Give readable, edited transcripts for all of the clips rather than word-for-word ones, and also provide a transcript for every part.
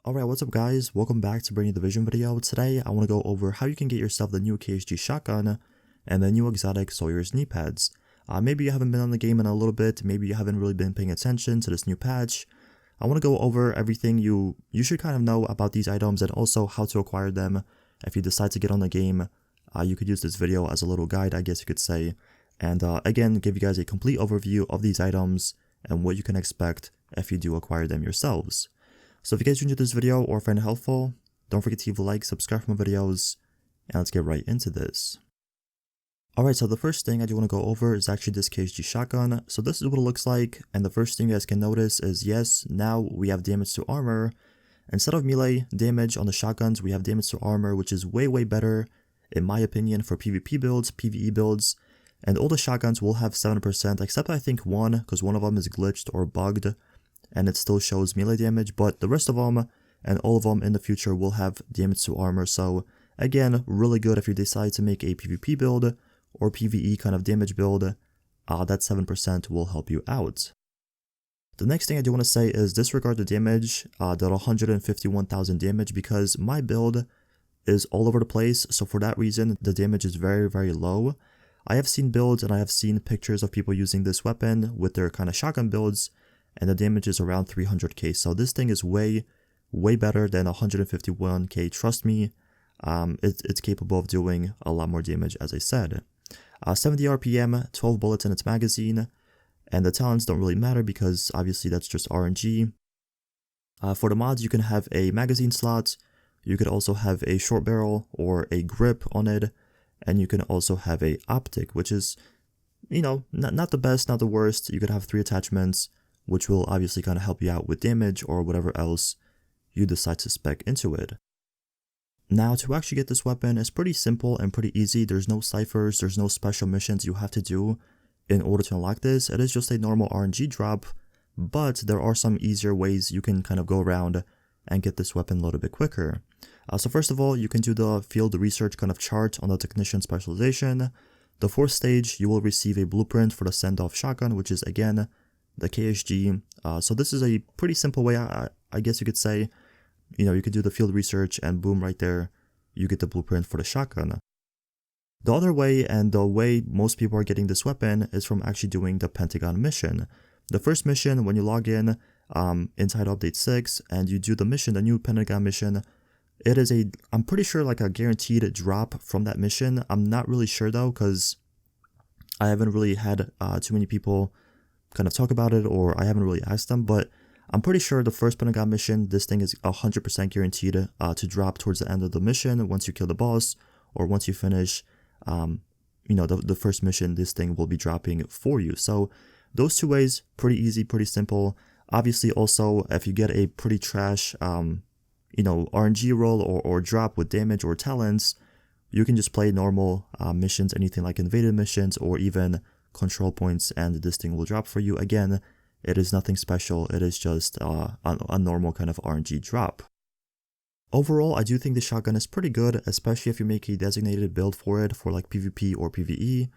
Alright, what's up guys? Welcome back to bringing the Vision video. Today I want to go over how you can get yourself the new KSG shotgun and the new exotic Sawyer's knee pads. Maybe you haven't been on the game in a little bit, maybe you haven't really been paying attention to this new patch. I want to go over everything you should kind of know about these items and also how to acquire them. If you decide to get on the game, you could use this video as a little guide, I guess you could say. And again, give you guys a complete overview of these items and what you can expect if you do acquire them yourselves. So if you guys enjoyed this video or find it helpful, don't forget to leave a like, subscribe for more videos, and let's get right into this. Alright, so the first thing I do want to go over is actually this KSG shotgun. So this is what it looks like, and the first thing you guys can notice is yes, now we have damage to armor. Instead of melee damage on the shotguns, we have damage to armor, which is way better, in my opinion, for PvP builds, PvE builds. And all the shotguns will have 7%, except I think one, because one of them is glitched or bugged, and it still shows melee damage, but the rest of them and all of them in the future will have damage to armor. So again, really good if you decide to make a PvP build or PvE kind of damage build, that 7% will help you out. The next thing I do want to say is disregard the damage, that 151,000 damage, because my build is all over the place, so for that reason the damage is very low. I have seen builds and I have seen pictures of people using this weapon with their kind of shotgun builds, and the damage is around 300k, so this thing is way better than 151k, trust me. It's capable of doing a lot more damage, as I said. 70 RPM, 12 bullets in its magazine, and the talents don't really matter because obviously that's just RNG. For the mods, you can have a magazine slot, you could also have a short barrel or a grip on it, and you can also have a optic, which is, you know, not the best, not the worst. You could have 3 attachments, which will obviously kind of help you out with damage or whatever else you decide to spec into it. Now, to actually get this weapon is pretty simple and pretty easy. There's no ciphers, there's no special missions you have to do in order to unlock this. It is just a normal RNG drop, but there are some easier ways you can kind of go around and get this weapon a little bit quicker. So first of all, you can do the field research kind of chart on the technician specialization. The 4th stage, you will receive a blueprint for the send-off shotgun, which is again the KSG. So this is a pretty simple way, I guess you could say. You know, you could do the field research and boom, right there, you get the blueprint for the shotgun. The other way, and the way most people are getting this weapon, is from actually doing the Pentagon Mission. The first mission, when you log in inside Update 6, and you do the mission, the new Pentagon Mission, it is I'm pretty sure like a guaranteed drop from that mission. I'm not really sure though, because I haven't really had too many people kind of talk about it, or I haven't really asked them, but I'm pretty sure the first Pentagon mission, this thing is 100% guaranteed to drop towards the end of the mission. Once you kill the boss, or once you finish, you know, the first mission, this thing will be dropping for you. So those 2 ways, pretty easy, pretty simple. Obviously also, if you get a pretty trash, you know, RNG roll or drop with damage or talents, you can just play normal missions, anything like invaded missions or even control points, and this thing will drop for you. Again, it is nothing special, it is just a normal kind of RNG drop. Overall, I do think the shotgun is pretty good, especially if you make a designated build for it for like PvP or PvE.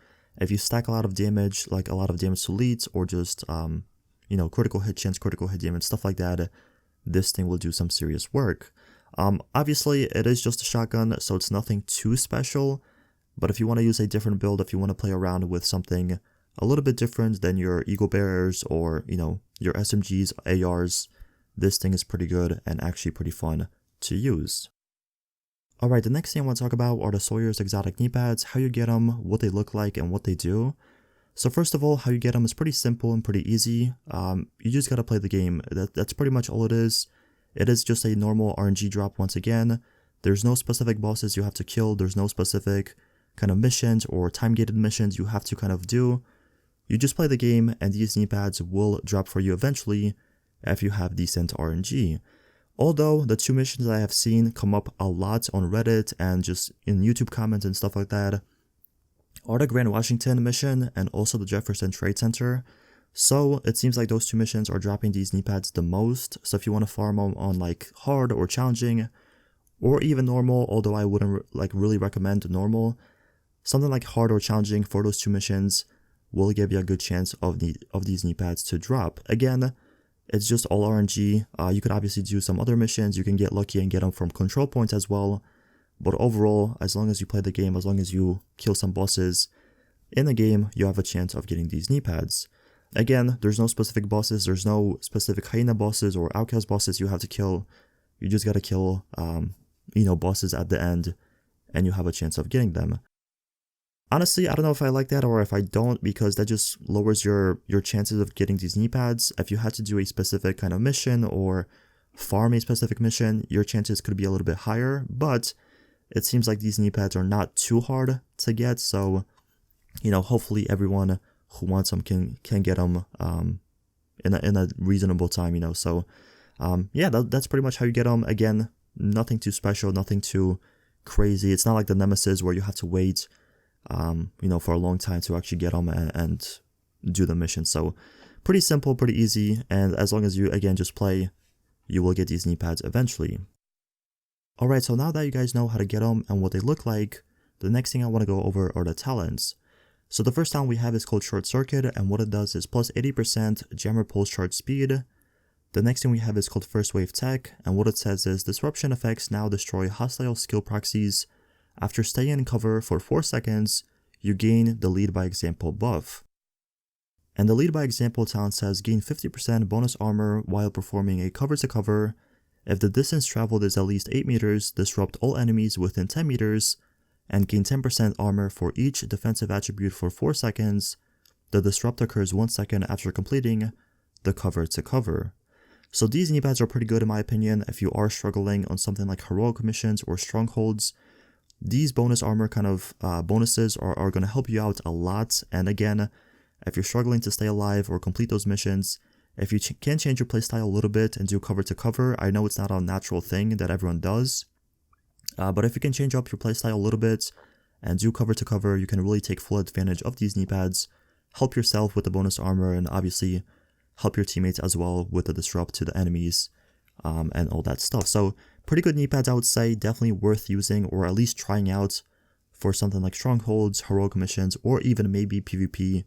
If you stack a lot of damage, like a lot of damage to elites, or just you know, critical hit chance, critical hit damage, stuff like that, this thing will do some serious work. Obviously it is just a shotgun, so it's nothing too special. But if you want to use a different build, if you want to play around with something a little bit different than your Eagle Bearers or, you know, your SMGs, ARs, this thing is pretty good and actually pretty fun to use. Alright, the next thing I want to talk about are the Sawyer's exotic knee pads, how you get them, what they look like, and what they do. So first of all, how you get them is pretty simple and pretty easy. You just gotta play the game. That's pretty much all it is. It is just a normal RNG drop once again. There's no specific bosses you have to kill, there's no specific kind of missions or time-gated missions you have to kind of do. You just play the game and these knee pads will drop for you eventually if you have decent RNG. Although the 2 missions that I have seen come up a lot on Reddit and just in YouTube comments and stuff like that are the Grand Washington mission and also the Jefferson Trade Center. So it seems like those 2 missions are dropping these knee pads the most. So if you want to farm them on like hard or challenging or even normal, although I wouldn't like really recommend normal, something like hard or challenging for those 2 missions will give you a good chance of these knee pads to drop. Again, It's just all RNG. You could obviously do some other missions. You can get lucky and get them from control points as well. But overall, as long as you play the game, as long as you kill some bosses in the game, you have a chance of getting these Kneepads. Again, there's no specific bosses. There's no specific hyena bosses or outcast bosses you have to kill. You just gotta kill, bosses at the end, and you have a chance of getting them. Honestly, I don't know if I like that or if I don't, because that just lowers your chances of getting these Kneepads. If you had to do a specific kind of mission or farm a specific mission, your chances could be a little bit higher, but it seems like these Kneepads are not too hard to get, so, hopefully everyone who wants them can get them in a reasonable time, so yeah, that's pretty much how you get them. Again, nothing too special, nothing too crazy. It's not like the Nemesis where you have to wait for a long time to actually get them and do the mission. So pretty simple, pretty easy, and as long as you, again, just play, you will get these Kneepads eventually. Alright, so now that you guys know how to get them and what they look like, the next thing I want to go over are the talents. So the first talent we have is called Short Circuit, and what it does is plus 80% jammer pulse charge speed. The next thing we have is called First Wave Tech, and what it says is disruption effects now destroy hostile skill proxies. After staying in cover for 4 seconds, you gain the Lead by Example buff. And the Lead by Example talent says gain 50% bonus armor while performing a cover to cover. If the distance traveled is at least 8 meters, disrupt all enemies within 10 meters, and gain 10% armor for each defensive attribute for 4 seconds. The disrupt occurs 1 second after completing the cover to cover. So these Kneepads are pretty good in my opinion if you are struggling on something like heroic missions or strongholds. These bonus armor kind of bonuses are going to help you out a lot, and again, if you're struggling to stay alive or complete those missions, if you can change your playstyle a little bit and do cover to cover, I know it's not a natural thing that everyone does, but if you can change up your playstyle a little bit and do cover to cover, you can really take full advantage of these Kneepads, help yourself with the bonus armor, and obviously help your teammates as well with the disrupt to the enemies and all that stuff. So pretty good Kneepads, I would say, definitely worth using or at least trying out for something like strongholds, heroic missions, or even maybe PvP,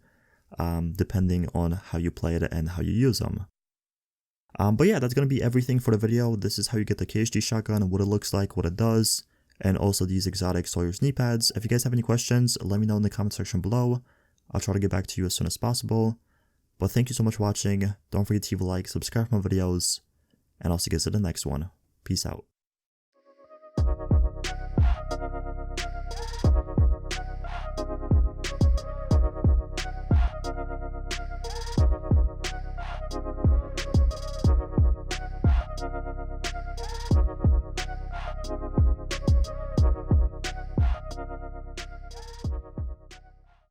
depending on how you play it and how you use them. But yeah, that's going to be everything for the video. This is how you get the KSG shotgun, what it looks like, what it does, and also these exotic Sawyer's Kneepads. If you guys have any questions, let me know in the comment section below. I'll try to get back to you as soon as possible. But thank you so much for watching. Don't forget to leave a like, subscribe for more videos, and I'll see you guys in the next one. Peace out.